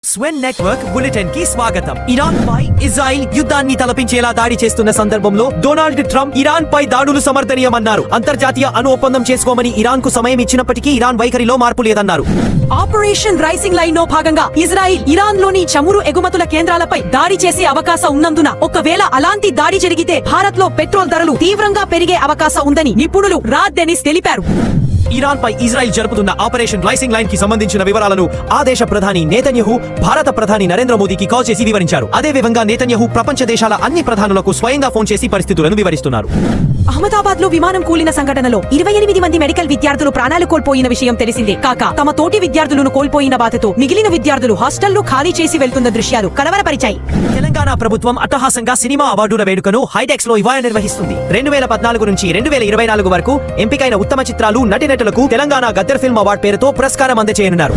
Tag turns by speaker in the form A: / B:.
A: స్వెన్ network bulletin కి స్వాగతం. Iran పై Israel యుద్ధాన్ని తలపించేలా దాడి చేస్తున్న సందర్భంలో డొనాల్డ్ ట్రంప్ ఇరాన్ పై దాడులు సమర్థనీయమన్నారు. అంతర్జాతీయ అణు ఒప్పందం చేసుకోమని ఇరాన్ కు సమయం ఇచ్చినప్పటికీ ఇరాన్ వైఖరిలో మార్పు లేదన్నారు.
B: ఆపరేషన్ రైసింగ్ లైన్ లో భాగంగా ఇజ్రాయిల్ ఇరాన్ లోని చమురు ఎగుమతుల కేంద్రాలపై దాడి చేసే అవకాశం ఉన్నందున ఒకవేళ అలాంటి దాడి జరిగితే భారత్ లో పెట్రోల్ ధరలు తీవ్రంగా పెరిగే అవకాశం ఉందని నిపుణులు రాద్ డెనిస్ తెలిపారు.
A: ఇరాన్ పై ఇజ్రాయిల్ జరుపుతున్న ఆపరేషన్ రైసింగ్ లైన్ కి సంబంధించిన వివరాలను ఆ దేశ ప్రధాని నెతన్యాహు భారత ప్రధాని నరేంద్ర మోదీకి కాల్ చేసి వివరించారు. అదే విధంగా నెతన్యాహు ప్రపంచ దేశాల అన్ని ప్రధానులకు స్వయంగా ఫోన్ చేసి పరిస్థితులను వివరిస్తున్నారు.
B: అహ్మదాబాద్ లో విమానం కూలిన సంఘటనలో 28 మంది మెడికల్ విద్యార్థులు ప్రాణాలు కోల్పోయిన విషయం తెలిసిందే. కాక తమ తోటి విద్యార్థులను కోల్పోయిన బాధతో మిగిలిన విద్యార్థులు హాస్టళ్లు ఖాళీ చేసి వెళ్తున్న దృశ్యాలు కలవరపరిచాయి.
A: తెలంగాణ ప్రభుత్వం అట్టహాసంగా సినిమా అవార్డుల వేడుకను హైడెక్స్ లో ఇవాళ నిర్వహిస్తుంది. 2014 నుంచి 2024 వరకు ఎంపికైన ఉత్తమ చిత్రాలు, నటినటులకు తెలంగాణ గద్దర్ ఫిల్మ్ అవార్డు పేరుతో పురస్కారం అందజేయనున్నారు.